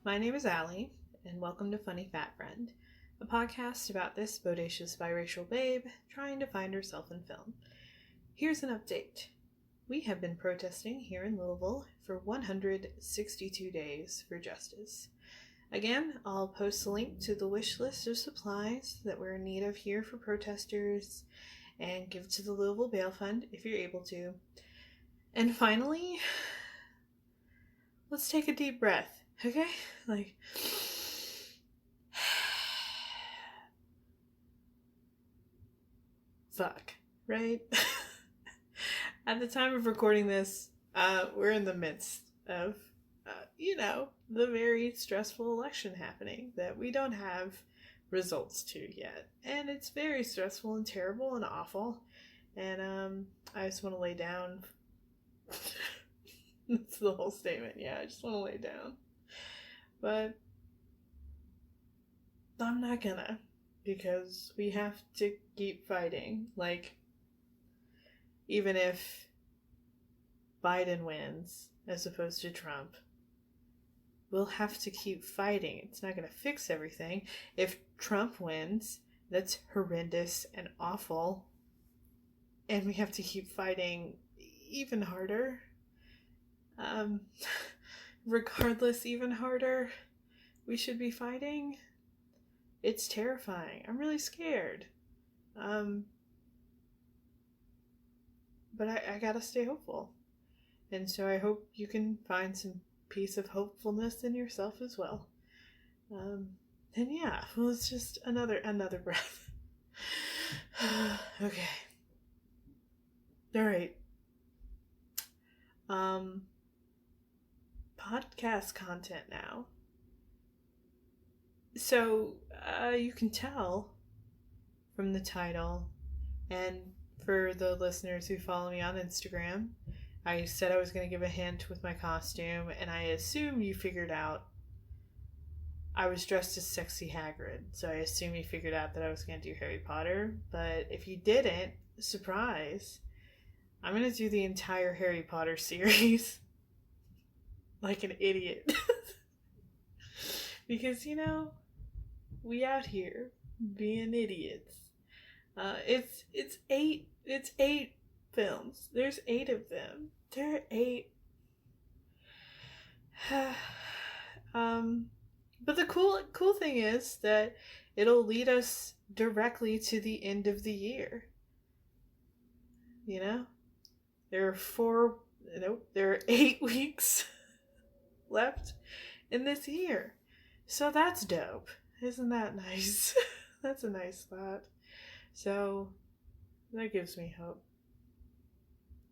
My name is Allie, and welcome to Funny Fat Friend, a podcast about this bodacious biracial babe trying to find herself in film. Here's an update. We have been protesting here in Louisville for 162 days for justice. Again, I'll post a link to the wish list of supplies that we're in need of here for protesters and give to the Louisville Bail Fund if you're able to. And finally, let's take a deep breath, okay? Fuck, right? At the time of recording this, we're in the midst of, the very stressful election happening that we don't have results to yet. And it's very stressful and terrible and awful. And I just want to lay down. That's the whole statement. Yeah, I just want to lay down. But I'm not gonna, because we have to keep fighting. Even if Biden wins as opposed to Trump, we'll have to keep fighting. It's not gonna fix everything. If Trump wins, that's horrendous and awful, and we have to keep fighting even harder. Regardless, even harder, we should be fighting. It's terrifying. I'm really scared. But I gotta stay hopeful. And so I hope you can find some piece of hopefulness in yourself as well. And yeah, well, it's just another breath. Okay. All right. Podcast content now. So, you can tell from the title, and for the listeners who follow me on Instagram, I said I was going to give a hint with my costume, and I assume you figured out I was dressed as Sexy Hagrid, so I assume you figured out that I was going to do Harry Potter, but if you didn't, surprise, I'm going to do the entire Harry Potter series like an idiot. Because, we out here being idiots. It's eight films. There's 8 of them. There are 8. But the cool thing is that it'll lead us directly to the end of the year. There are 8 weeks left in this year. So that's dope. Isn't that nice? That's a nice thought. So that gives me hope.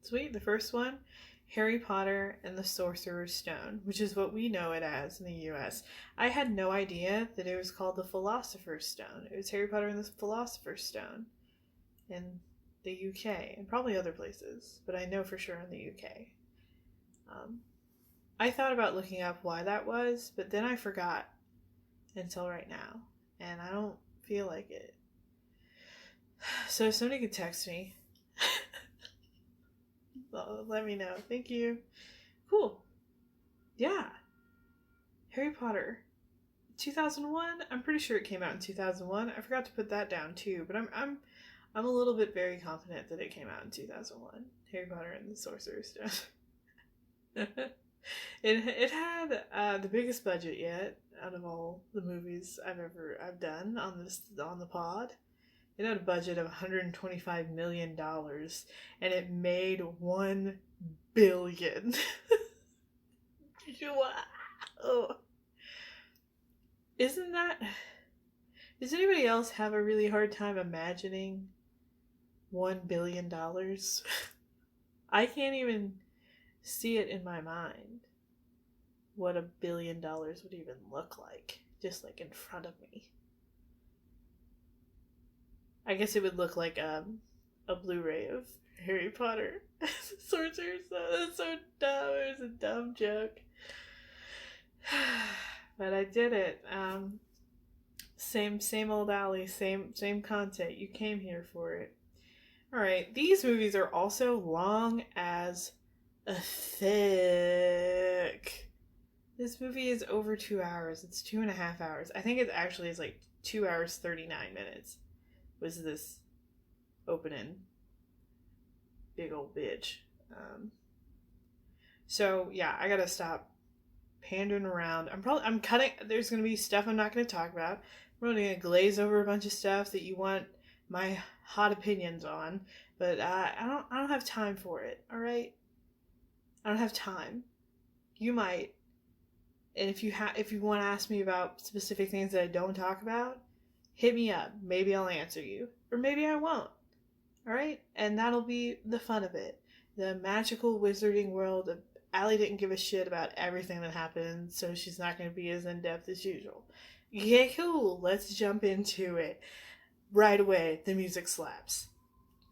Sweet. The first one, Harry Potter and the Sorcerer's Stone, which is what we know it as in the US. I had no idea that it was called the Philosopher's Stone. It was Harry Potter and the Philosopher's Stone in the UK and probably other places, but I know for sure in the UK. I thought about looking up why that was, but then I forgot until right now, and I don't feel like it. So if somebody could text me, let me know. Thank you. Cool. Yeah. Harry Potter. 2001. I'm pretty sure it came out in 2001. I forgot to put that down too, but I'm a little bit very confident that it came out in 2001. Harry Potter and the Sorcerer's Stone. It had the biggest budget yet out of all the movies I've done on the pod. It had a budget of $125 million, and it made $1 billion. Wow. Does anybody else have a really hard time imagining $1 billion? I can't even see it in my mind what $1 billion would even look like, just like in front of me. I guess it would look like a Blu-ray of Harry Potter. Sorcerer. That's so dumb. It was a dumb joke. But I did it. Same old Allie, same content. You came here for it. Alright, these movies are also long as a thick. This movie is over 2 hours. It's 2.5 hours. I think it actually is like 2 hours 39 minutes. Was this opening big old bitch? So yeah, I gotta stop pandering around. I'm cutting. There's gonna be stuff I'm not gonna talk about. I'm gonna glaze over a bunch of stuff that you want my hot opinions on, but I don't have time for it. All right, I don't have time. You might, and if you want to ask me about specific things that I don't talk about, hit me up. Maybe I'll answer you, or maybe I won't. All right, and that'll be the fun of it. The magical wizarding world of Allie didn't give a shit about everything that happened, so she's not going to be as in depth as usual. Yeah, cool. Let's jump into it right away. The music slaps.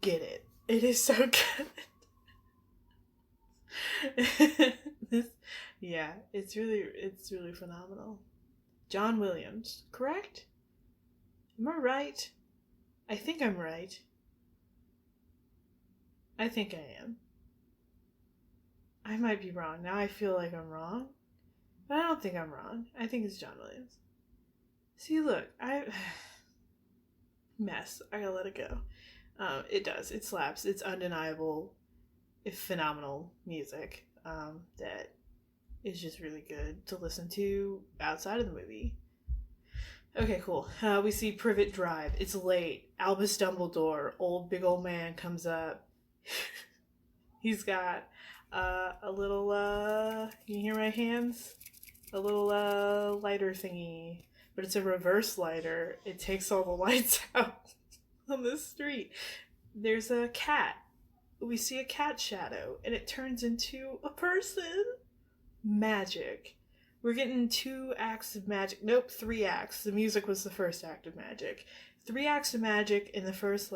Get it? It is so good. Yeah, it's really phenomenal. John Williams, correct? Am I right? I think I'm right. I think I am. I might be wrong. Now I feel like I'm wrong. But I don't think I'm wrong. I think it's John Williams. See, look, mess. I gotta let it go. It does. It slaps. It's undeniable, phenomenal music that is just really good to listen to outside of the movie. Okay, cool. We see Privet Drive. It's late. Albus Dumbledore, old big old man, comes up. He's got a little, can you hear my hands? A little lighter thingy. But it's a reverse lighter. It takes all the lights out on the street. There's a cat. We see a cat shadow, and it turns into a person. Magic. We're getting 2 acts of magic. Nope, 3 acts. The music was the first act of magic. 3 acts of magic in the first,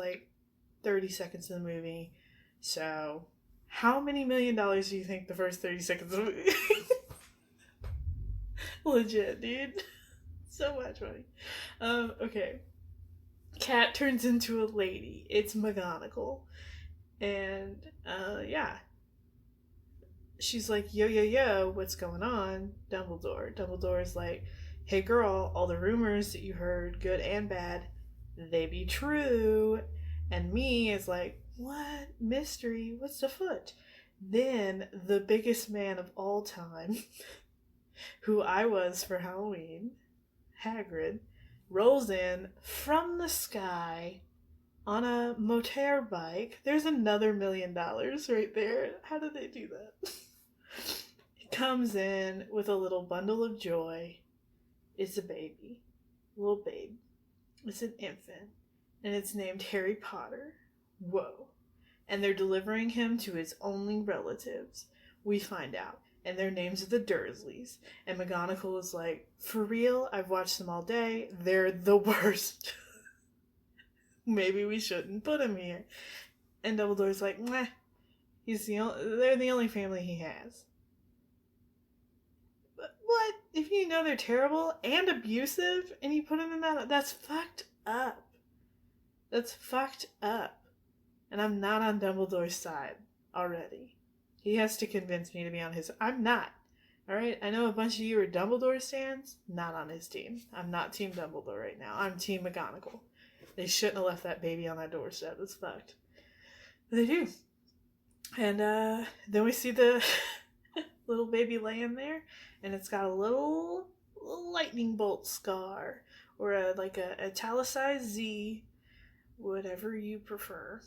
30 seconds of the movie. So, how many $1 million do you think the first 30 seconds of the movie? Legit, dude. So much money. Okay. Cat turns into a lady. It's McGonagall. And, yeah. She's like, yo, yo, yo, what's going on? Dumbledore's like, hey girl, all the rumors that you heard, good and bad, they be true. And me is like, what? Mystery? What's afoot? Then the biggest man of all time, who I was for Halloween, Hagrid, rolls in from the sky on a motorbike. There's another $1 million right there. How did they do that? He comes in with a little bundle of joy. It's a baby. Little babe. It's an infant. And it's named Harry Potter. Whoa. And they're delivering him to his only relatives. We find out. And their names are the Dursleys. And McGonagall is like, for real? I've watched them all day. They're the worst. Maybe we shouldn't put him here. And Dumbledore's like, meh. They're the only family he has. But what? If you know they're terrible and abusive and you put them in that's fucked up. That's fucked up. And I'm not on Dumbledore's side already. He has to convince me to be on his. I'm not. Alright? I know a bunch of you are Dumbledore stands. Not on his team. I'm not Team Dumbledore right now. I'm Team McGonagall. They shouldn't have left that baby on that doorstep. It's fucked. But they do. And then we see the little baby laying there. And it's got a little lightning bolt scar. Or a italicized Z. Whatever you prefer.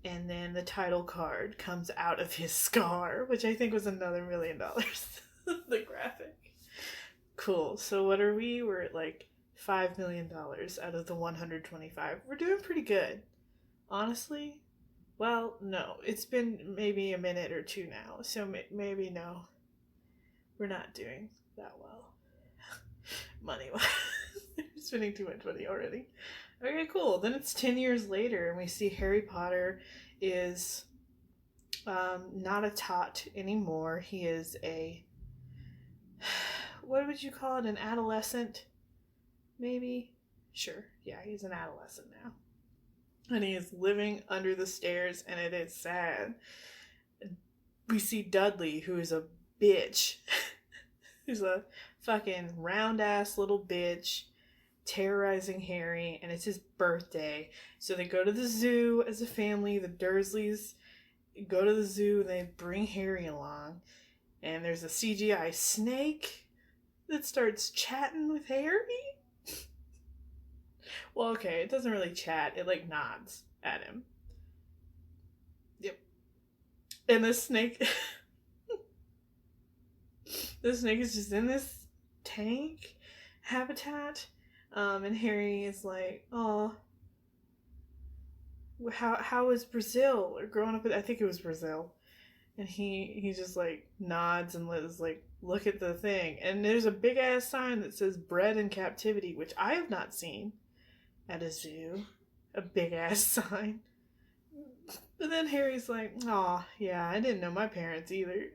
And then the title card comes out of his scar, which I think was another $1 million. The graphic. Cool. So what are we? We're at $5 million out of the 125. We're doing pretty good. Honestly. Well, no. It's been maybe a minute or two now. So maybe no. We're not doing that well. Money-wise. We're spending too much money already. Okay, cool. Then it's 10 years later, and we see Harry Potter is not a tot anymore. He is a... What would you call it? An adolescent? Maybe? Sure. Yeah, he's an adolescent now. And he is living under the stairs, and it is sad. We see Dudley, who is a bitch, who's a fucking round ass little bitch terrorizing Harry, and it's his birthday. So they go to the zoo as a family. The Dursleys go to the zoo and they bring Harry along. And there's a CGI snake that starts chatting with Harry. Well, okay, it doesn't really chat. It like nods at him. Yep. And the snake the snake is just in this tank habitat. And Harry is like, "Oh, how was Brazil?" Or growing up, I think it was Brazil. And he just like nods and is like, "Look at the thing." And there's a big ass sign that says "Bred in Captivity," which I have not seen at a zoo. A big ass sign. But then Harry's like, "Oh, yeah, I didn't know my parents either."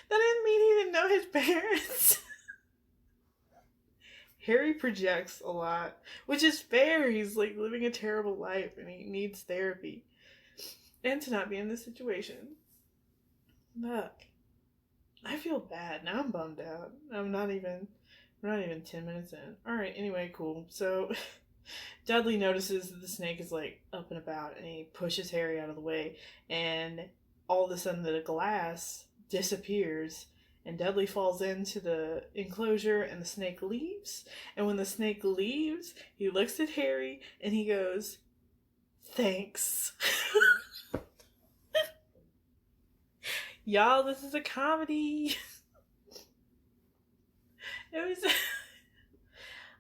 That didn't mean he didn't know his parents. Harry projects a lot, which is fair. He's like living a terrible life and he needs therapy. And to not be in this situation. Look, I feel bad. Now I'm bummed out. We're not even 10 minutes in. Alright, anyway, cool. So Dudley notices that the snake is like up and about and he pushes Harry out of the way, and all of a sudden the glass disappears and Dudley falls into the enclosure and the snake leaves. And when the snake leaves, he looks at Harry and he goes, "Thanks." Y'all, this is a comedy. It was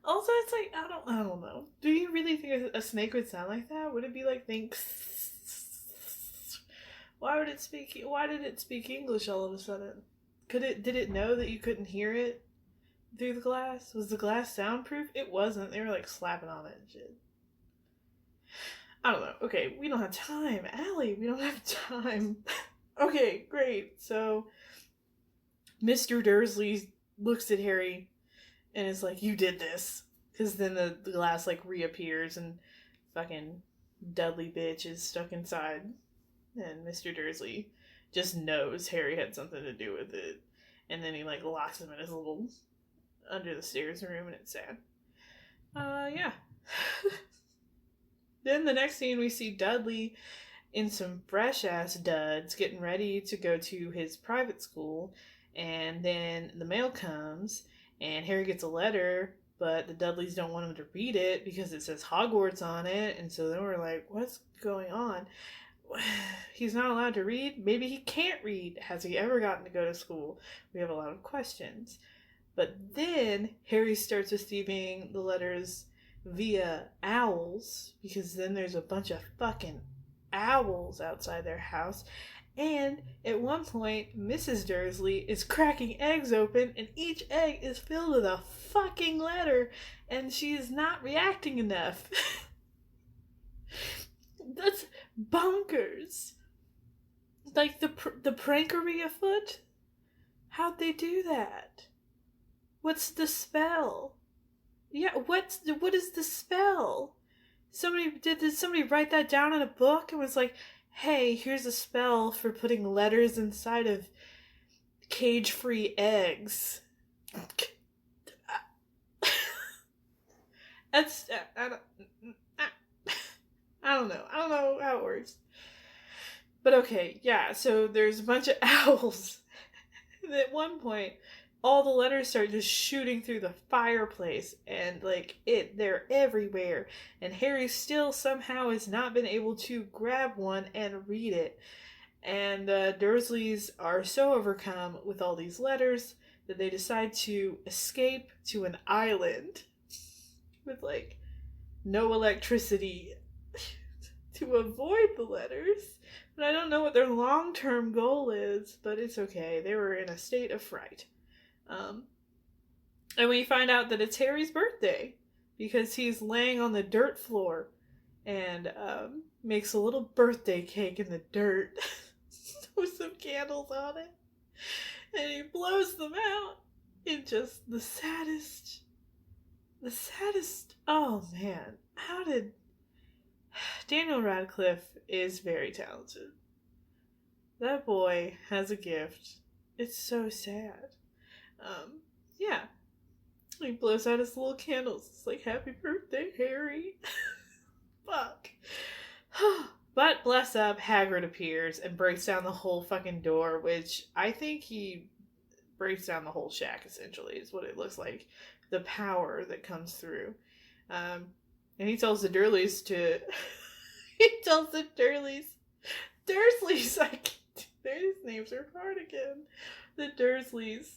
also, it's like, I don't know. Do you really think a snake would sound like that? Would it be like, "Thanks"? Why did it speak English all of a sudden? Did it know that you couldn't hear it through the glass? Was the glass soundproof? It wasn't. They were like slapping on it and shit. I don't know. Okay, we don't have time. Allie, we don't have time. Okay, great. So Mr. Dursley looks at Harry and is like, "You did this." Because then the glass like reappears and fucking Dudley bitch is stuck inside. And Mr. Dursley just knows Harry had something to do with it. And then he like locks him in his little under the stairs room, and it's sad. Yeah. Then the next scene we see Dudley in some fresh ass duds getting ready to go to his private school, and then the mail comes and Harry gets a letter, but the Dudleys don't want him to read it because it says Hogwarts on it. And so then we're like, what's going on? He's not allowed to read? Maybe he can't read. Has he ever gotten to go to school? We have a lot of questions. But then Harry starts receiving the letters via owls, because then there's a bunch of fucking owls outside their house. And at one point, Mrs. Dursley is cracking eggs open, and each egg is filled with a fucking letter, and she is not reacting enough. That's bonkers. Like the prankery afoot? How'd they do that? What's the spell? Yeah, what is the spell? Did somebody write that down in a book and was like, "Hey, here's a spell for putting letters inside of cage-free eggs." That's I don't know. I don't know how it works. But okay, yeah, so there's a bunch of owls. And at one point, all the letters start just shooting through the fireplace, and they're everywhere. And Harry still somehow has not been able to grab one and read it. And the Dursleys are so overcome with all these letters that they decide to escape to an island with no electricity to avoid the letters. But I don't know what their long-term goal is, but it's okay. They were in a state of fright. And we find out that it's Harry's birthday because he's laying on the dirt floor and makes a little birthday cake in the dirt with some candles on it. And he blows them out in just the saddest, oh man, Daniel Radcliffe is very talented. That boy has a gift. It's so sad. Yeah. He blows out his little candles. It's like, happy birthday, Harry. Fuck. But bless up, Hagrid appears and breaks down the whole fucking door, which I think he breaks down the whole shack, essentially, is what it looks like. The power that comes through. And he tells the Dursleys to... he tells the Dursleys, their names are hard again. The Dursleys.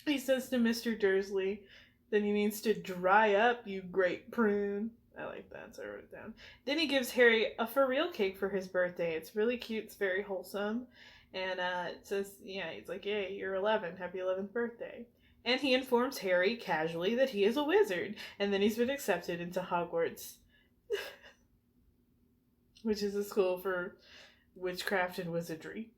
He says to Mr. Dursley that he needs to dry up, you great prune. I like that, so I wrote it down. Then he gives Harry a for real cake for his birthday. It's really cute. It's very wholesome. And it says, yeah, he's like, yay, you're 11. Happy 11th birthday. And he informs Harry casually that he is a wizard. And then he's been accepted into Hogwarts. Which is a school for witchcraft and wizardry.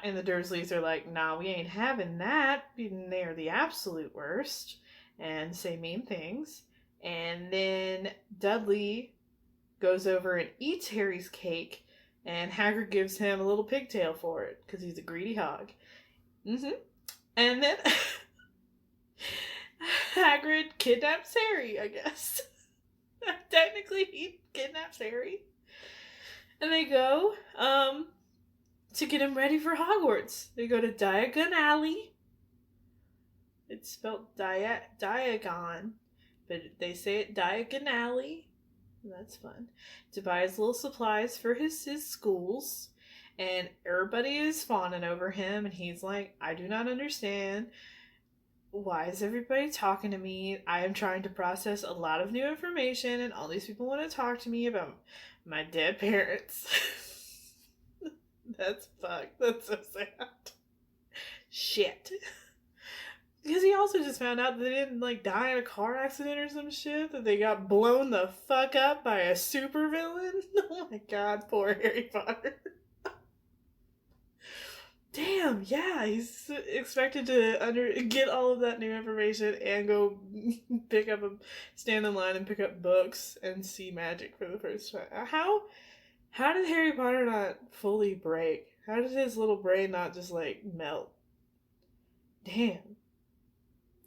And the Dursleys are like, nah, we ain't having that. They're the absolute worst. And say mean things. And then Dudley goes over and eats Harry's cake. And Hagrid gives him a little pigtail for it. Because he's a greedy hog. And then Hagrid kidnaps Harry, I guess. Technically, he kidnaps Harry. And they go to get him ready for Hogwarts. They go to Diagon Alley. It's spelled Diagon, but they say it Diagon Alley. That's fun. To buy his little supplies for his schools. And everybody is fawning over him, and he's like, I do not understand. Why is everybody talking to me? I am trying to process a lot of new information, and all these people want to talk to me about my dead parents. That's fucked. That's so sad. Shit. Because he also just found out that they didn't, like, die in a car accident or some shit. That they got blown the fuck up by a supervillain. Oh my god, poor Harry Potter. Damn, yeah, he's expected to get all of that new information and go stand in line and pick up books and see magic for the first time. How did Harry Potter not fully break? How did his little brain not just, like, melt? Damn.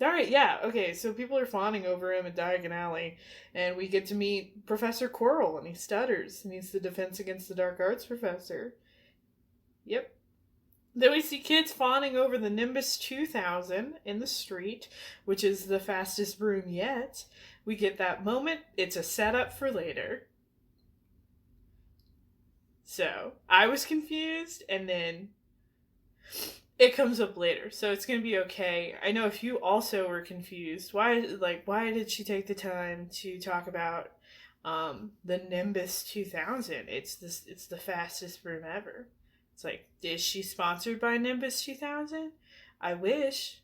Alright, yeah, okay, so people are fawning over him at Diagon Alley, and we get to meet Professor Quirrell, and he stutters, and he's the Defense Against the Dark Arts professor. Yep. Then we see kids fawning over the Nimbus 2000 in the street, which is the fastest broom yet. We get that moment. It's a setup for later. So, I was confused, and then it comes up later, so it's going to be okay. I know if you also were confused, why did she take the time to talk about the Nimbus 2000? It's the fastest broom ever. It's like, is she sponsored by Nimbus 2000? I wish.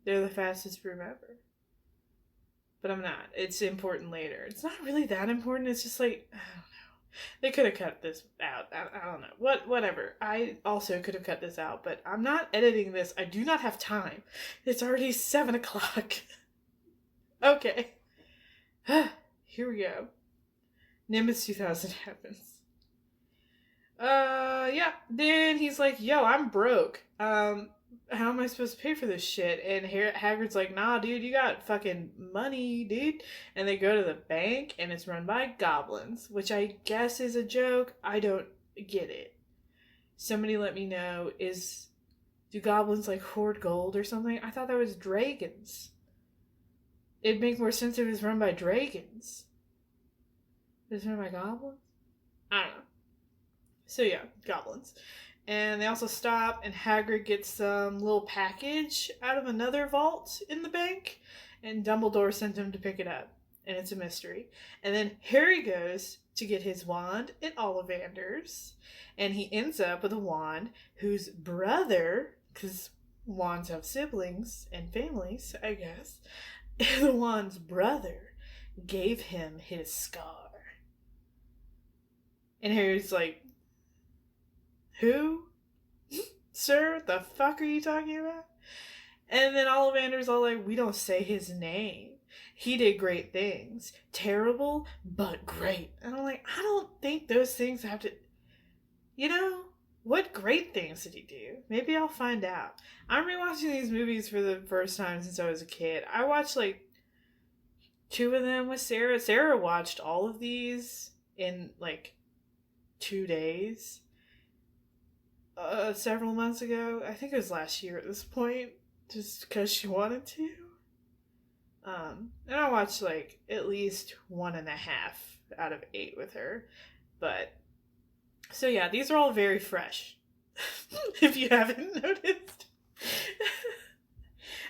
They're the fastest broom ever. But I'm not. It's important later. It's not really that important. It's just like, I don't know. They could have cut this out. I don't know. Whatever. I also could have cut this out, but I'm not editing this. I do not have time. It's already 7 o'clock. Okay. Here we go. Nimbus 2000 happens. Yeah. Then he's like, yo, I'm broke. How am I supposed to pay for this shit? And Hagrid's like, nah, dude, you got fucking money, dude. And they go to the bank, and it's run by goblins, which I guess is a joke. I don't get it. Somebody let me know, do goblins, like, hoard gold or something? I thought that was dragons. It'd make more sense if it was run by dragons. Is it run by goblins? I don't know. So yeah, goblins. And they also stop, and Hagrid gets some little package out of another vault in the bank, and Dumbledore sent him to pick it up, and it's a mystery. And then Harry goes to get his wand at Ollivander's, and he ends up with a wand whose brother, because wands have siblings and families, I guess, the wand's brother gave him his scar. And Harry's like, who? Sir, the fuck are you talking about? And then Ollivander's all like, we don't say his name. He did great things. Terrible, but great. And I'm like, I don't think those things have to... You know? What great things did he do? Maybe I'll find out. I'm rewatching these movies for the first time since I was a kid. I watched like two of them with Sarah. Sarah watched all of these in like 2 days. Several months ago. I think it was last year at this point, just because she wanted to. And I watched like at least 1.5 out of 8 with her. But so yeah, these are all very fresh. If you haven't noticed.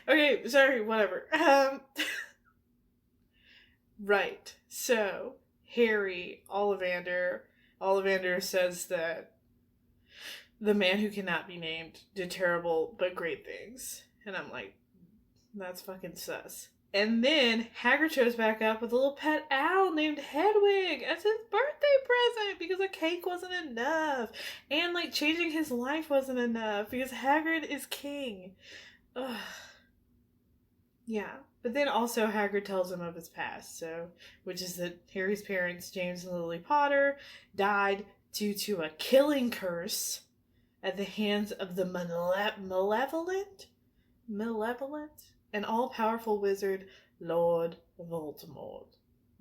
Okay, sorry, whatever. Right. So Harry Ollivander says that the man who cannot be named did terrible but great things. And I'm like, that's fucking sus. And then Hagrid shows back up with a little pet owl named Hedwig as his birthday present because a cake wasn't enough. And like changing his life wasn't enough because Hagrid is king. Ugh. Yeah. But then also Hagrid tells him of his past, which is that Harry's parents, James and Lily Potter, died due to a killing curse at the hands of the malevolent, and all-powerful wizard Lord Voldemort.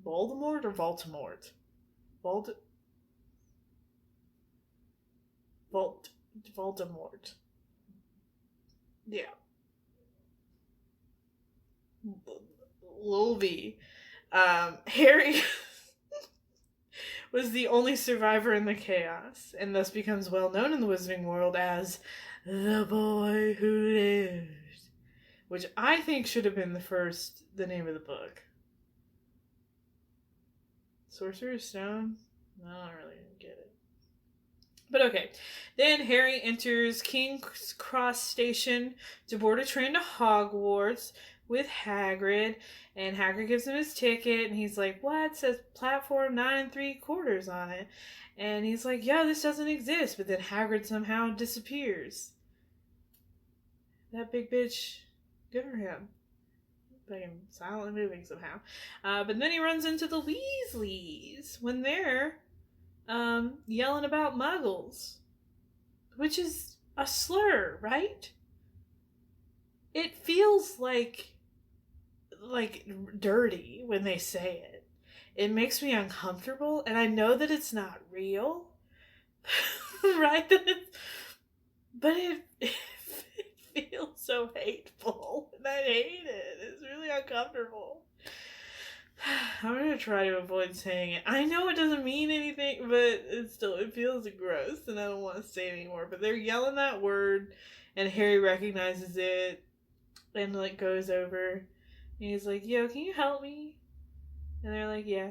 Voldemort or Voldemort? Voldemort. Yeah. Lilby. Harry was the only survivor in the chaos, and thus becomes well known in the wizarding world as the boy who lived. Which I think should have been the name of the book. Sorcerer's Stone? No, I don't really get it. But okay. Then Harry enters King's Cross Station to board a train to Hogwarts with Hagrid, and Hagrid gives him his ticket, and he's like, what? It says platform 9 3/4 on it. And he's like, yeah, this doesn't exist. But then Hagrid somehow disappears. That big bitch, good for him. Being silently moving somehow. But then he runs into the Weasleys when they're yelling about muggles. Which is a slur, right? It feels like dirty when they say it. It makes me uncomfortable, and I know that it's not real. Right? But it feels so hateful, and I hate it. It's really uncomfortable. I'm gonna try to avoid saying it. I know it doesn't mean anything, but it feels gross, and I don't want to say it anymore. But they're yelling that word, and Harry recognizes it, and like goes over, and he's like, "Yo, can you help me?" And they're like, "Yeah."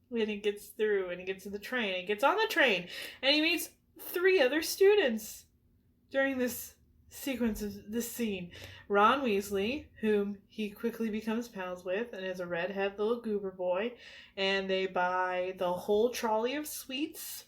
When he gets through, and he gets to the train, he gets on the train, and he meets 3 other students during this sequence of this scene. Ron Weasley, whom he quickly becomes pals with, and is a redhead little goober boy, and they buy the whole trolley of sweets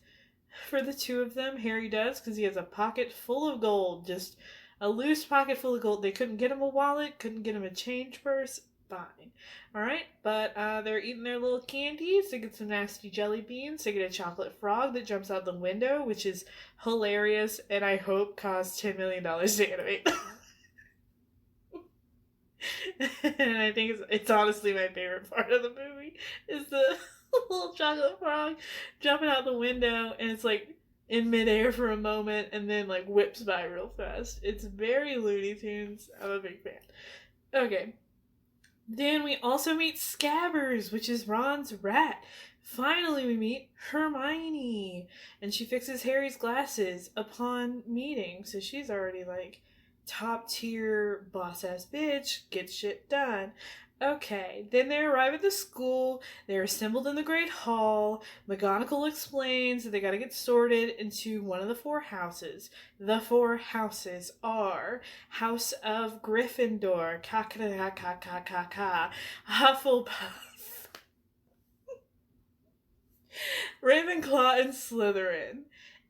for the 2 of them. Harry does, because he has a pocket full of gold, just a loose pocket full of gold. They couldn't get him a wallet, couldn't get him a change purse. Fine. Alright, but they're eating their little candies. They get some nasty jelly beans. They get a chocolate frog that jumps out the window, which is hilarious, and I hope costs $10 million to animate. And I think it's honestly my favorite part of the movie, is the little chocolate frog jumping out the window, and it's like in midair for a moment, and then like whips by real fast. It's very Looney Tunes. I'm a big fan. Okay. Then we also meet Scabbers, which is Ron's rat. Finally, we meet Hermione, and she fixes Harry's glasses upon meeting. So she's already like top tier boss ass bitch, gets shit done. Okay, then they arrive at the school. They're assembled in the Great Hall. McGonagall explains that they gotta get sorted into one of the 4 houses. The 4 houses are House of Gryffindor, Hufflepuff, Ravenclaw, and Slytherin.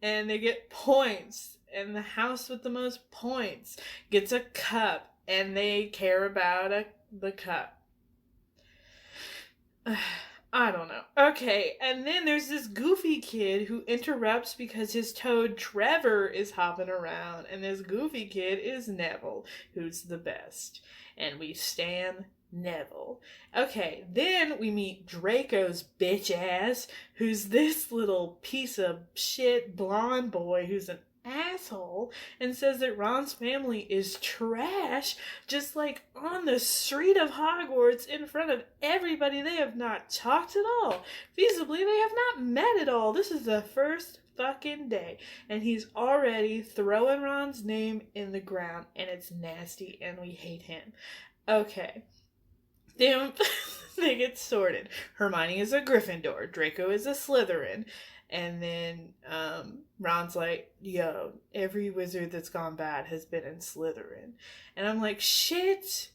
And they get points. And the house with the most points gets a cup. And they care about the cup. I don't know. Okay, and then there's this goofy kid who interrupts because his toad Trevor is hopping around, and this goofy kid is Neville, who's the best. And we stan Neville. Okay, then we meet Draco's bitch ass, who's this little piece of shit blonde boy who's an asshole and says that Ron's family is trash, just like on the street of Hogwarts in front of everybody. They have not talked at all. Feasibly, they have not met at all. This is the first fucking day, and he's already throwing Ron's name in the ground, and it's nasty, and we hate him. Okay. Then they get sorted. Hermione is a Gryffindor. Draco is a Slytherin. And then Ron's like, yo, every wizard that's gone bad has been in Slytherin. And I'm like, shit.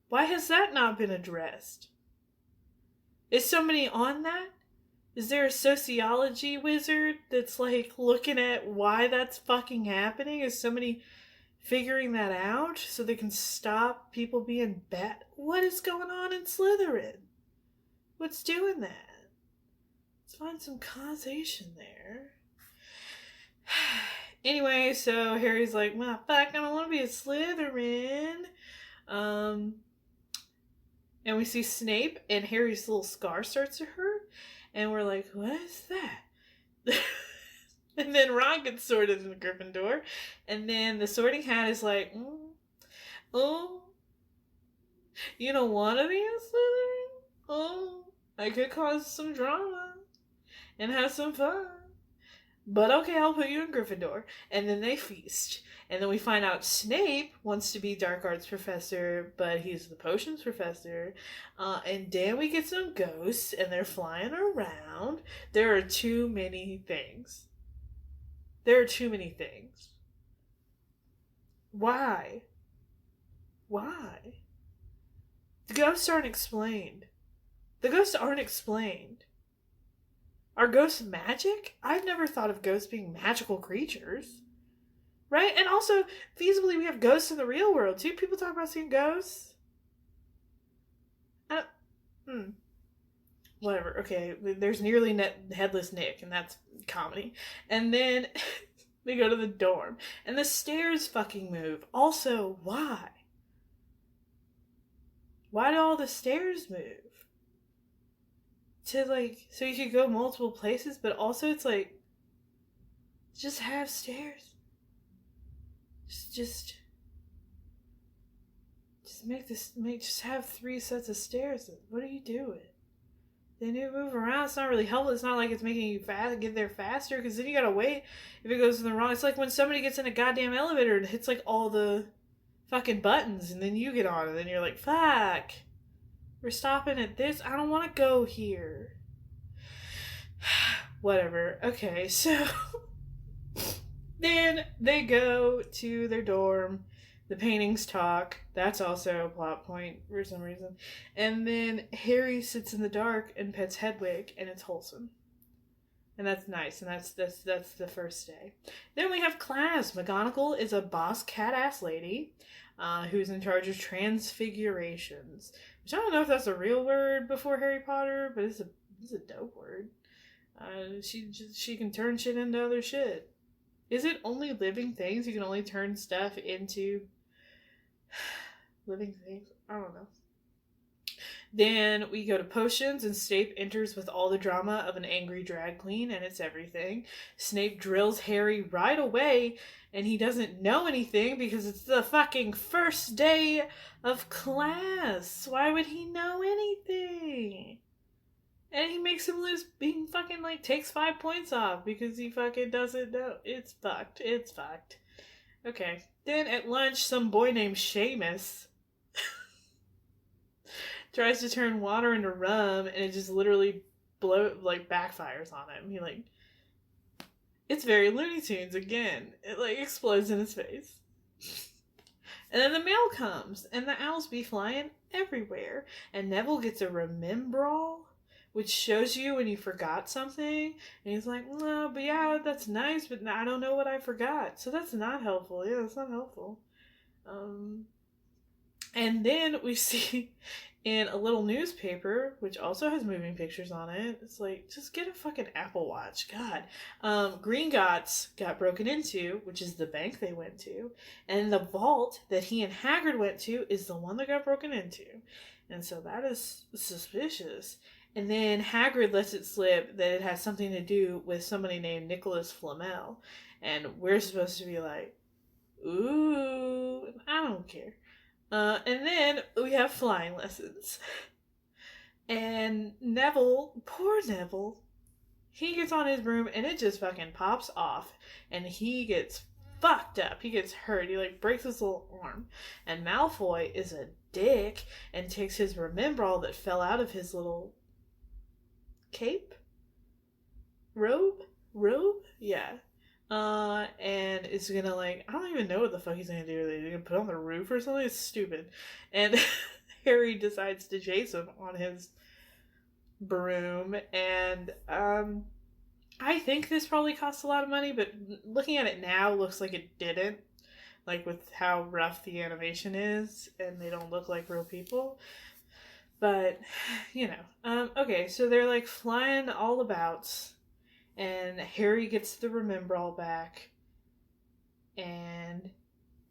Why has that not been addressed? Is somebody on that? Is there a sociology wizard that's like looking at why that's fucking happening? Is somebody figuring that out so they can stop people being bad? What is going on in Slytherin? What's doing that? Let's find some causation there. Anyway, so Harry's like, well, fuck, I don't want to be a Slytherin. And we see Snape, and Harry's little scar starts to hurt. And we're like, what is that? And then Ron gets sorted in the Gryffindor. And then the sorting hat is like, oh, you don't want to be a Slytherin? Oh, I could cause some drama and have some fun. But okay, I'll put you in Gryffindor. And then they feast. And then we find out Snape wants to be Dark Arts professor, but he's the potions professor. And then we get some ghosts, and they're flying around. There are too many things. There are too many things. Why? Why? The ghosts aren't explained. The ghosts aren't explained. Are ghosts magic? I've never thought of ghosts being magical creatures. Right? And also, feasibly, we have ghosts in the real world, too. People talk about seeing ghosts. Whatever. Okay, there's nearly headless Nick, and that's comedy. And then they go to the dorm. And the stairs fucking move. Also, why? Why do all the stairs move? To, like, so you could go multiple places, but also it's like, just have stairs. Just just have 3 sets of stairs. What are you doing? They need to move around. It's not really helpful. It's not like it's making you get there faster, because then you gotta wait if it goes in the wrong. It's like when somebody gets in a goddamn elevator and hits like all the fucking buttons, and then you get on, and then you're like, fuck. We're stopping at this. I don't want to go here. Whatever. Okay, so then they go to their dorm. The paintings talk. That's also a plot point for some reason. And then Harry sits in the dark and pets Hedwig, and it's wholesome. And that's nice, and that's the first day. Then we have class. McGonagall is a boss cat-ass lady who's in charge of transfigurations. Which I don't know if that's a real word before Harry Potter, but it's a dope word. She can turn shit into other shit. Is it only living things? You can only turn stuff into living things? I don't know. Then we go to potions, and Snape enters with all the drama of an angry drag queen, and it's everything. Snape drills Harry right away, and he doesn't know anything because it's the fucking first day of class. Why would he know anything? And he makes him lose, he fucking, like, takes 5 points off because he fucking doesn't know. It's fucked. It's fucked. Okay. Then at lunch, some boy named Seamus tries to turn water into rum, and it just literally backfires on him. He, like, it's very Looney Tunes again. It, like, explodes in his face. And then the mail comes, and the owls be flying everywhere. And Neville gets a remembrall, which shows you when you forgot something. And he's like, no, but yeah, that's nice, but I don't know what I forgot. So that's not helpful. Yeah, that's not helpful. And then we see in a little newspaper, which also has moving pictures on it, it's like, just get a fucking Apple Watch. God. Green Gots got broken into, which is the bank they went to. And the vault that he and Hagrid went to is the one that got broken into. And so that is suspicious. And then Hagrid lets it slip that it has something to do with somebody named Nicholas Flamel. And we're supposed to be like, ooh, I don't care. And then we have flying lessons. And Neville, poor Neville, he gets on his broom and it just fucking pops off. And he gets fucked up. He gets hurt. He like breaks his little arm. And Malfoy is a dick and takes his Remembrall that fell out of his little cape? Robe? Yeah. And it's gonna like, I don't even know what the fuck he's gonna do. Are they gonna put on the roof or something? It's stupid. And Harry decides to chase him on his broom, and I think this probably cost a lot of money, but looking at it now, looks like it didn't. Like with how rough the animation is, and they don't look like real people. But, you know. Okay, so they're like flying all about. And Harry gets the Remembrall back. And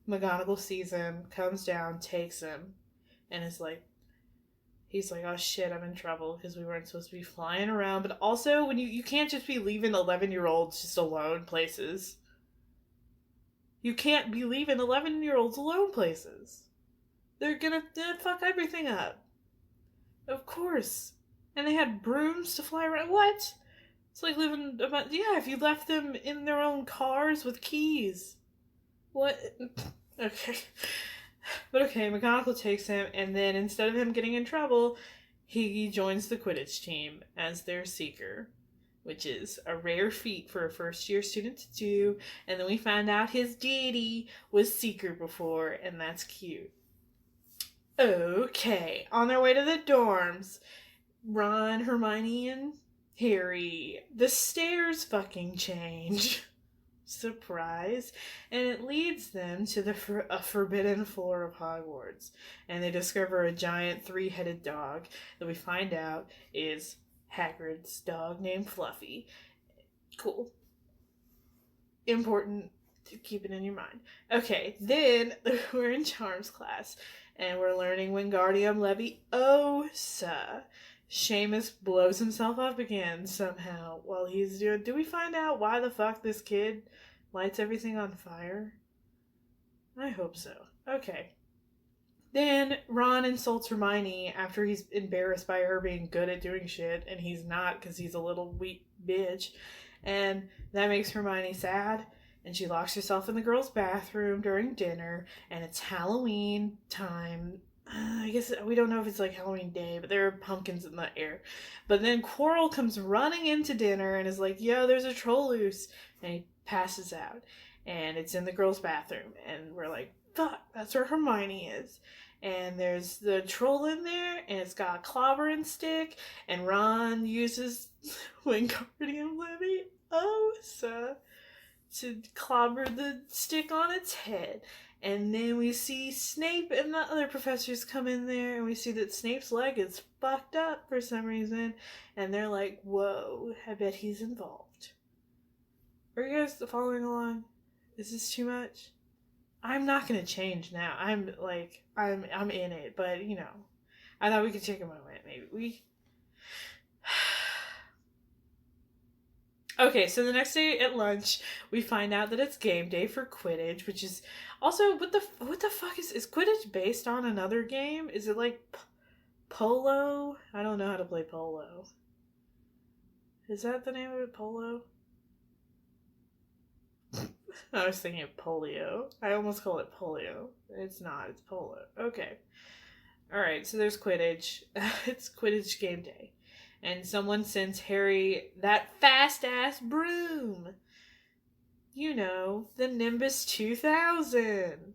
McGonagall sees him, comes down, takes him, and is like, he's like, oh shit, I'm in trouble because we weren't supposed to be flying around. But also, when you can't just be leaving 11-year-olds just alone places. You can't be leaving 11-year-olds alone places. They're gonna fuck everything up. Of course. And they had brooms to fly around. What? It's like living about, yeah, if you left them in their own cars with keys. What? Okay. But okay, McGonagall takes him, and then instead of him getting in trouble, he joins the Quidditch team as their seeker, which is a rare feat for a first-year student to do. And then we find out his daddy was seeker before, and that's cute. Okay, on their way to the dorms, Ron, Hermione, and Harry, the stairs fucking change. Surprise. And it leads them to the forbidden floor of Hogwarts. And they discover a giant 3-headed dog that we find out is Hagrid's dog named Fluffy. Cool. Important to keep it in your mind. Okay, then we're in Charms class. And we're learning Wingardium Leviosa. Seamus blows himself up again somehow while he's doing... Do we find out why the fuck this kid lights everything on fire? I hope so. Okay. Then Ron insults Hermione after he's embarrassed by her being good at doing shit, and he's not because he's a little weak bitch. And that makes Hermione sad, and she locks herself in the girls' bathroom during dinner, and it's Halloween time. I guess we don't know if it's like Halloween day, but there are pumpkins in the air. But then Quirrell comes running into dinner and is like, yo, there's a troll loose. And he passes out. And it's in the girls' bathroom. And we're like, fuck, that's where Hermione is. And there's the troll in there, and it's got a clobbering stick. And Ron uses Wingardium Leviosa to clobber the stick on its head. And then we see Snape and the other professors come in there, and we see that Snape's leg is fucked up for some reason. And they're like, whoa, I bet he's involved. Are you guys following along? Is this too much? I'm not gonna change now. I'm in it, but you know, I thought we could take a moment. Maybe Okay, so the next day at lunch, we find out that it's game day for Quidditch, which is also what the fuck is Quidditch based on another game? Is it like polo? I don't know how to play polo. Is that the name of it, polo? I was thinking of polio. I almost call it polio. It's not. It's polo. Okay. All right. So there's Quidditch. It's Quidditch game day. And someone sends Harry that fast-ass broom. You know, the Nimbus 2000.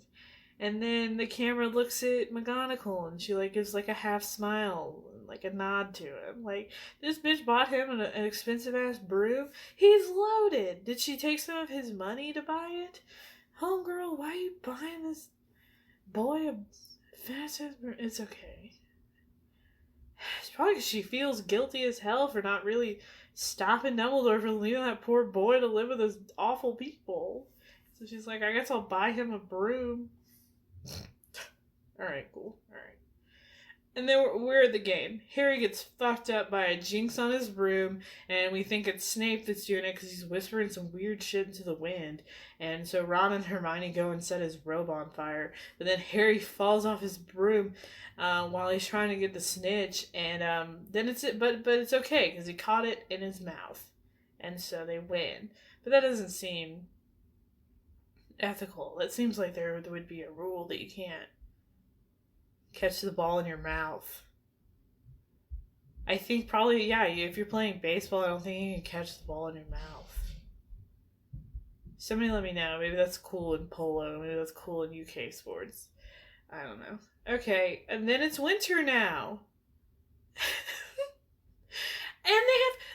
And then the camera looks at McGonagall and she like gives like a half smile, like a nod to him. Like, this bitch bought him an expensive-ass broom. He's loaded. Did she take some of his money to buy it? Homegirl, why are you buying this boy a It's okay. It's probably because she feels guilty as hell for not really stopping Dumbledore from leaving that poor boy to live with those awful people. So she's like, I guess I'll buy him a broom. Alright, cool. Alright. And then we're at the game. Harry gets fucked up by a jinx on his broom, and we think it's Snape that's doing it because he's whispering some weird shit into the wind. And so Ron and Hermione go and set his robe on fire. But then Harry falls off his broom while he's trying to get the snitch, and then but it's okay because he caught it in his mouth, and so they win. But that doesn't seem ethical. It seems like there would be a rule that you can't catch the ball in your mouth. I think probably, yeah, if you're playing baseball, I don't think you can catch the ball in your mouth. Somebody let me know. Maybe that's cool in polo. Maybe that's cool in UK sports. I don't know. Okay, and then it's winter now. And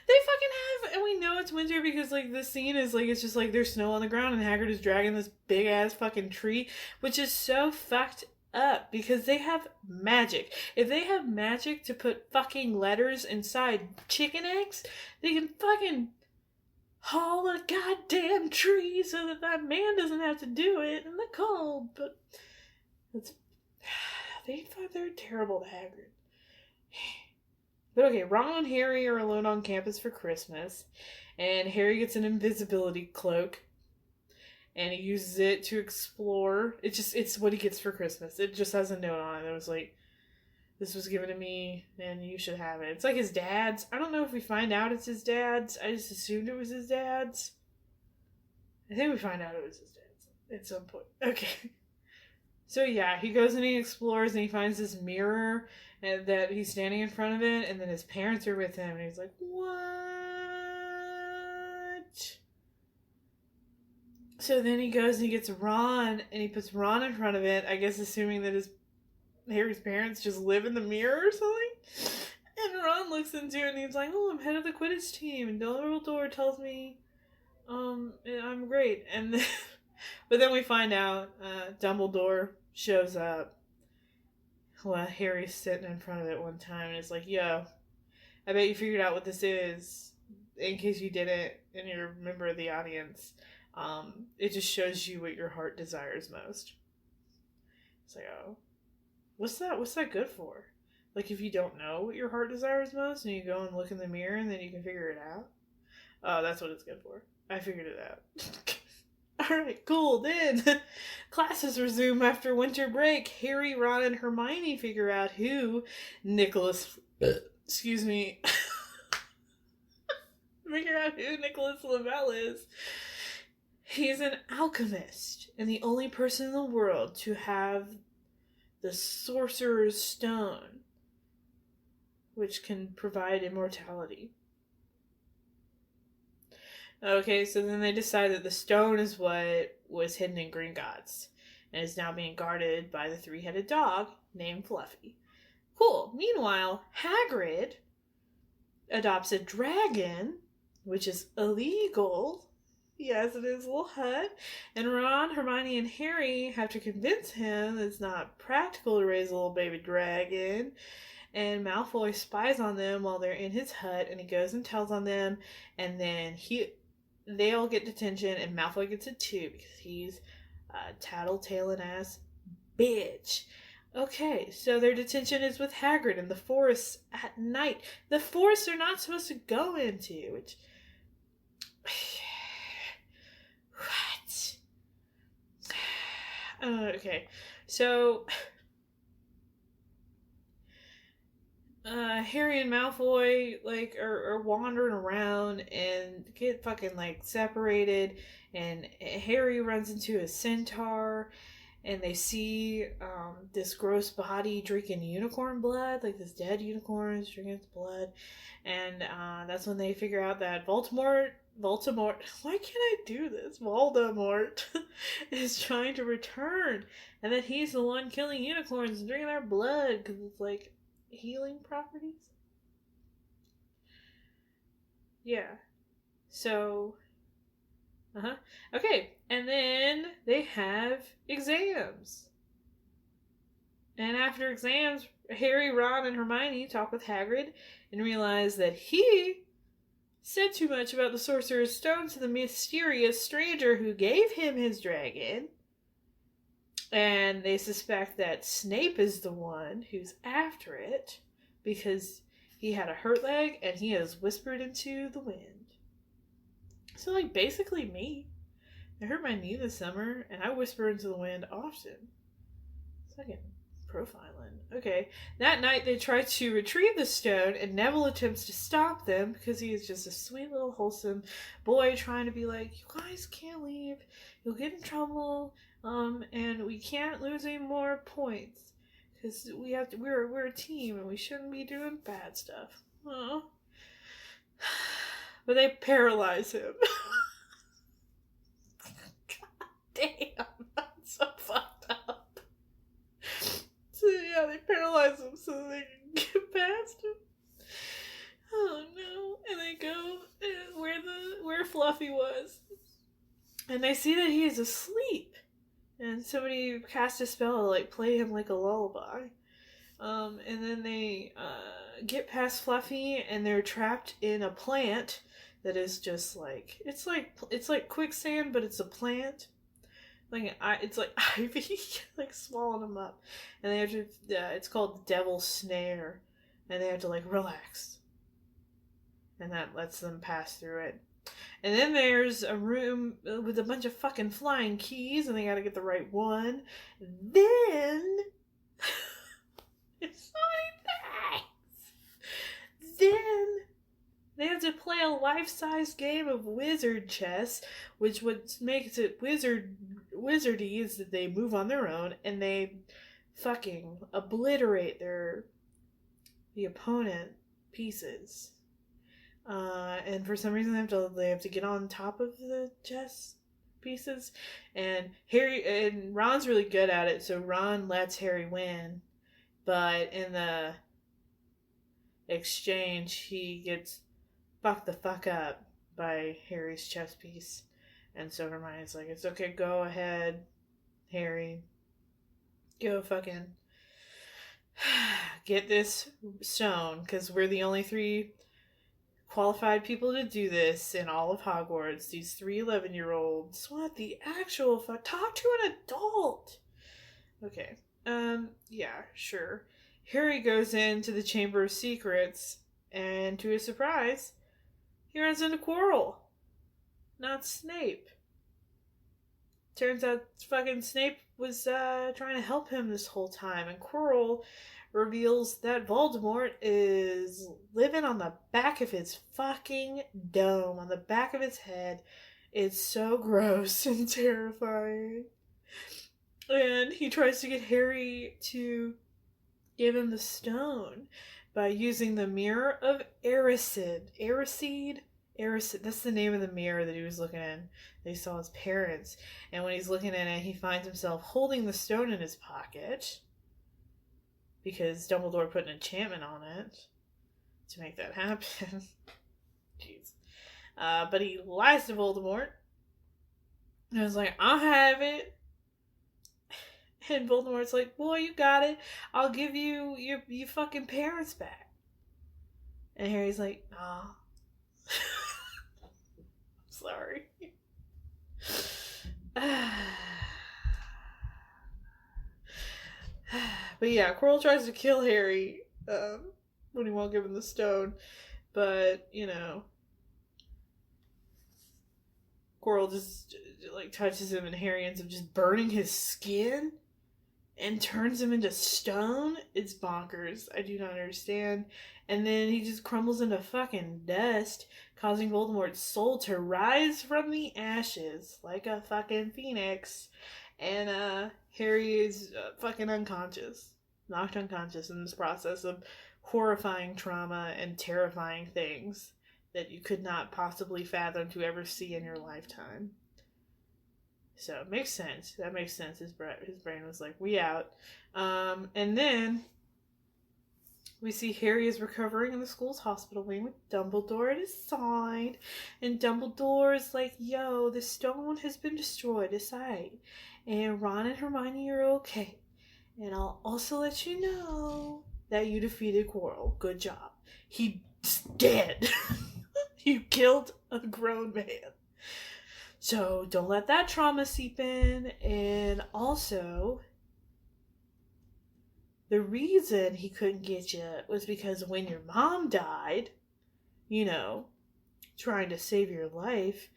they fucking have, and we know it's winter because, like, the scene is, like, it's just, like, there's snow on the ground and Hagrid is dragging this big-ass fucking tree, which is so fucked up because they have magic. If they have magic to put fucking letters inside chicken eggs, they can fucking haul a goddamn tree so that man doesn't have to do it in the cold. But it's they're terrible to Hagrid. But okay, Ron and Harry are alone on campus for Christmas, and Harry gets an invisibility cloak, and he uses it to explore. It's what he gets for Christmas. It just has a note on it. It was like, this was given to me, and you should have it. It's like his dad's. I don't know if we find out it's his dad's. I just assumed it was his dad's. I think we find out it was his dad's at some point. Okay. So yeah, he goes and he explores, and he finds this mirror, and that he's standing in front of it, and then his parents are with him, and he's like, what? So then he goes and he gets Ron, and he puts Ron in front of it, I guess assuming that Harry's parents just live in the mirror or something. And Ron looks into it, and he's like, oh, I'm head of the Quidditch team, and Dumbledore tells me, I'm great. And then, but then we find out Dumbledore shows up while Harry's sitting in front of it one time, and it's like, yo, I bet you figured out what this is. In case you didn't, and you're a member of the audience, it just shows you what your heart desires most. It's like, oh, what's that good for? Like, if you don't know what your heart desires most, and you go and look in the mirror, and then you can figure it out. Oh, that's what it's good for. I figured it out. Alright, cool. Then classes resume after winter break. Harry, Ron, and Hermione figure out who Nicholas Flamel is. He's an alchemist and the only person in the world to have the Sorcerer's Stone, which can provide immortality. Okay, so then they decide that the stone is what was hidden in Gringotts and is now being guarded by the three-headed dog named Fluffy. Cool. Meanwhile, Hagrid adopts a dragon, which is illegal. He has it in his little hut. And Ron, Hermione, and Harry have to convince him that it's not practical to raise a little baby dragon. And Malfoy spies on them while they're in his hut, and he goes and tells on them, and then they all get detention, and Malfoy gets it too, because he's a tattletaling ass bitch. Okay, so their detention is with Hagrid in the forest at night. The forest they're not supposed to go into, which... what? Okay, so... Harry and Malfoy, like, are wandering around and get fucking, like, separated, and Harry runs into a centaur, and they see, this gross body drinking unicorn blood, like, this dead unicorn is drinking its blood, and, that's when they figure out that Voldemort, why can't I do this? Voldemort is trying to return, and that he's the one killing unicorns and drinking their blood, because it's, like, healing properties. Yeah. So, okay, and then they have exams. And after exams, Harry, Ron, and Hermione talk with Hagrid and realize that he said too much about the Sorcerer's Stone to the mysterious stranger who gave him his dragon. And they suspect that Snape is the one who's after it because he had a hurt leg and he has whispered into the wind. So, like, basically me. I hurt my knee this summer and I whisper into the wind often. Second profiling. Okay. That night they try to retrieve the stone and Neville attempts to stop them because he is just a sweet little wholesome boy trying to be like, you guys can't leave. You'll get in trouble. And we can't lose any more points because we're a team and we shouldn't be doing bad stuff. Oh. But they paralyze him. God damn, that's so fucked up. So yeah, they paralyze him so they can get past him. Oh no! And they go where Fluffy was, and they see that he is asleep. And somebody cast a spell to like play him like a lullaby. And then they get past Fluffy and they're trapped in a plant that is just like it's like quicksand, but it's a plant. Like it's like ivy, like swallowing them up. And they have to. It's called Devil's Snare, and they have to like relax, and that lets them pass through it. And then there's a room with a bunch of fucking flying keys, and they gotta get the right one. Then it's so many things. Then they have to play a life-size game of wizard chess, which what makes it wizardy is that they move on their own and they fucking obliterate the opponent pieces. And for some reason they have to get on top of the chess pieces, and Harry and Ron's really good at it, so Ron lets Harry win, but in the exchange he gets fucked the fuck up by Harry's chess piece, and so Hermione's like, it's okay, go ahead, Harry, go fucking get this stone, because we're the only three qualified people to do this in all of Hogwarts. These 3 11-year-olds. What the actual fuck? Talk to an adult! Okay. Yeah, sure. Harry goes into the Chamber of Secrets, and to his surprise, he runs into Quirrell. Not Snape. Turns out fucking Snape was trying to help him this whole time, and Quirrell reveals that Voldemort is living on the back of his fucking dome, on the back of his head. It's so gross and terrifying. And he tries to get Harry to give him the stone by using the Mirror of Erised. Erised? That's the name of the mirror that he was looking in. They saw his parents. And when he's looking in it, he finds himself holding the stone in his pocket, because Dumbledore put an enchantment on it to make that happen. Jeez. But he lies to Voldemort. And I was like, I'll have it. And Voldemort's like, boy, you got it. I'll give you your fucking parents back. And Harry's like, nah. Sorry. But yeah, Quirrell tries to kill Harry when he won't give him the stone. But, you know, Quirrell just like touches him and Harry ends up just burning his skin and turns him into stone. It's bonkers. I do not understand. And then he just crumbles into fucking dust, causing Voldemort's soul to rise from the ashes like a fucking phoenix. And Harry is fucking unconscious. Knocked unconscious in this process of horrifying trauma and terrifying things that you could not possibly fathom to ever see in your lifetime. So it makes sense. That makes sense. His brain was like, we out. And then we see Harry is recovering in the school's hospital wing with Dumbledore at his side. And Dumbledore is like, yo, the stone has been destroyed aside. And Ron and Hermione are okay. And I'll also let you know that you defeated Quirrell. Good job. He's dead. You killed a grown man. So don't let that trauma seep in. And also, the reason he couldn't get you was because when your mom died, you know, trying to save your life,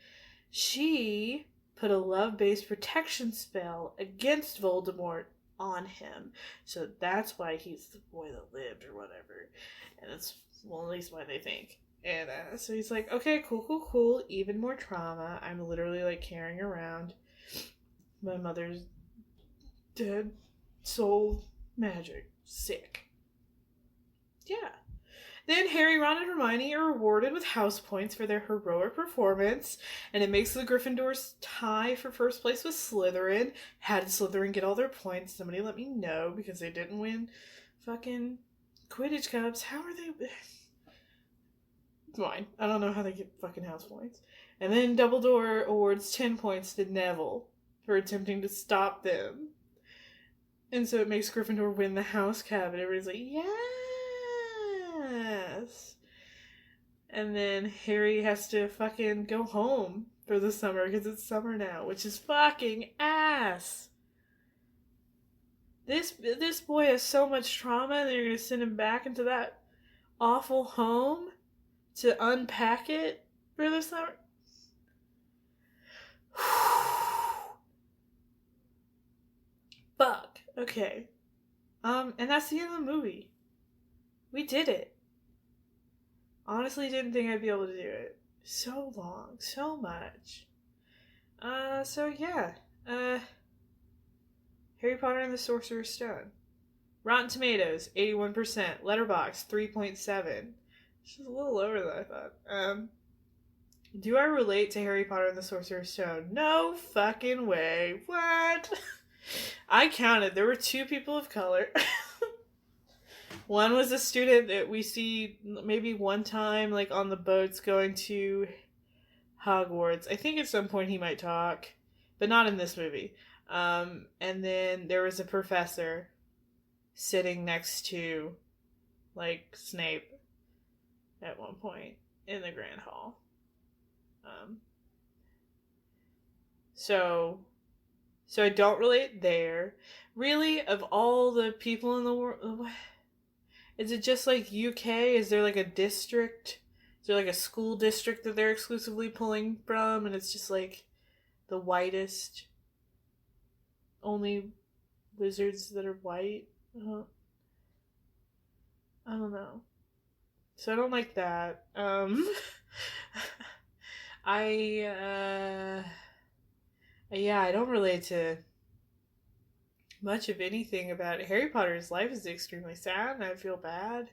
she put a love-based protection spell against Voldemort on him. So that's why he's the boy that lived or whatever. And that's, well, at least why they think. And so he's like, okay, cool. Even more trauma. I'm literally like carrying around my mother's dead soul magic. Sick. Yeah. Then Harry, Ron, and Hermione are rewarded with house points for their heroic performance, and it makes the Gryffindors tie for first place with Slytherin. How did Slytherin get all their points? Somebody let me know, because they didn't win fucking Quidditch Cups. How are they... Fine. I don't know how they get fucking house points. And then Dumbledore awards 10 points to Neville for attempting to stop them. And so it makes Gryffindor win the house cap, and everybody's like, yes! And then Harry has to fucking go home for the summer, because it's summer now, which is fucking ass! This boy has so much trauma, and they're gonna send him back into that awful home to unpack it for the summer. Fuck. Okay. And that's the end of the movie. We did it. Honestly didn't think I'd be able to do it. So long. So much. So yeah. Harry Potter and the Sorcerer's Stone. Rotten Tomatoes, 81%. Letterboxd, 3.7. Which is a little lower than I thought. Do I relate to Harry Potter and the Sorcerer's Stone? No fucking way. What? I counted. There were 2 people of color. One was a student that we see maybe one time, like, on the boats going to Hogwarts. I think at some point he might talk, but not in this movie. And then there was a professor sitting next to, like, Snape at one point in the Grand Hall. So I don't relate there. Really, of all the people in the world, is it just like UK? Is there like a district? Is there like a school district that they're exclusively pulling from, and it's just like the whitest, only wizards that are white? I don't know. So I don't like that. I don't relate to much of anything about Harry Potter's life. Is extremely sad, and I feel bad.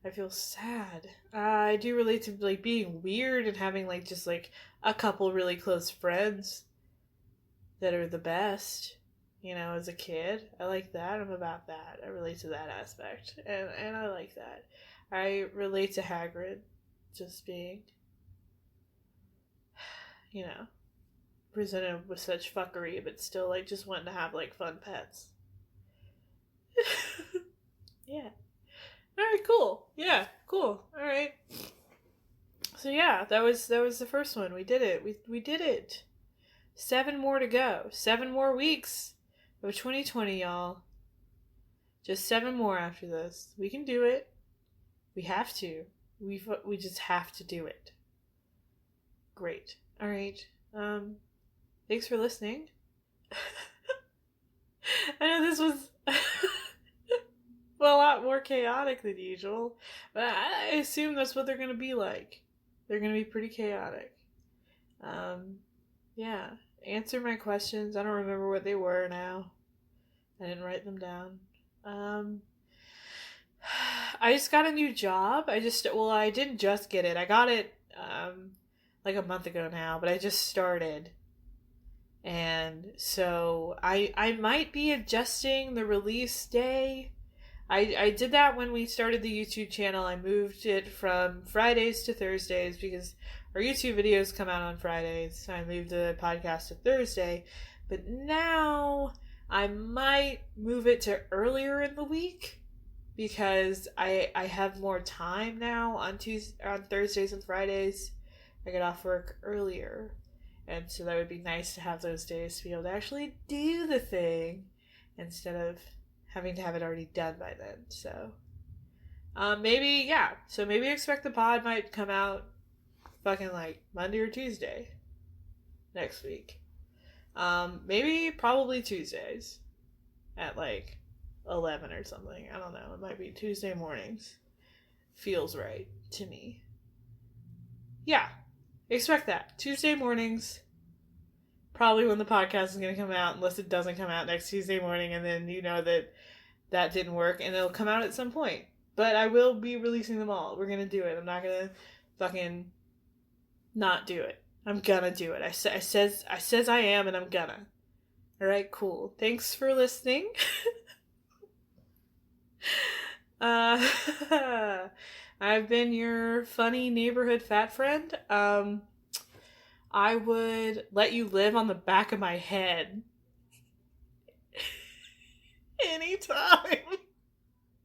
I feel sad. I do relate to like being weird and having like just like a couple really close friends that are the best. You know, as a kid, I like that. I'm about that. I relate to that aspect, and I like that. I relate to Hagrid, just being, you know, presented with such fuckery, but still like just wanting to have like fun pets. Yeah. Alright, cool. Yeah, cool. Alright. So yeah, that was the first one. We did it. We did it. 7 more to go. 7 more weeks of 2020, y'all. Just 7 more after this. We can do it. We have to. We just have to do it. Great. Alright. Thanks for listening. I know this was well, a lot more chaotic than usual, but I assume that's what they're going to be like. They're going to be pretty chaotic. Yeah. Answer my questions. I don't remember what they were now. I didn't write them down. I just got a new job. I didn't just get it. I got it, like a month ago now, but I just started. And so I might be adjusting the release day. I did that when we started the YouTube channel. I moved it from Fridays to Thursdays because our YouTube videos come out on Fridays. So I moved the podcast to Thursday. But now I might move it to earlier in the week because I have more time now on Thursdays and Fridays. I get off work earlier. And so that would be nice to have those days to be able to actually do the thing instead of having to have it already done by then. So maybe, yeah. So maybe expect the pod might come out fucking like Monday or Tuesday next week. Maybe probably Tuesdays at like 11 or something. I don't know. It might be Tuesday mornings. Feels right to me. Yeah. Expect that. Tuesday mornings. Probably when the podcast is going to come out, unless it doesn't come out next Tuesday morning, and then you know that didn't work, and it'll come out at some point. But I will be releasing them all. We're going to do it. I'm not going to fucking not do it. I'm gonna do it. I says I am, and I'm gonna. All right, cool. Thanks for listening. I've been your funny neighborhood fat friend. I would let you live on the back of my head anytime.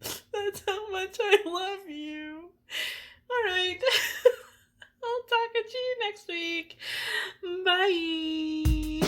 That's how much I love you. All right. I'll talk to you next week. Bye.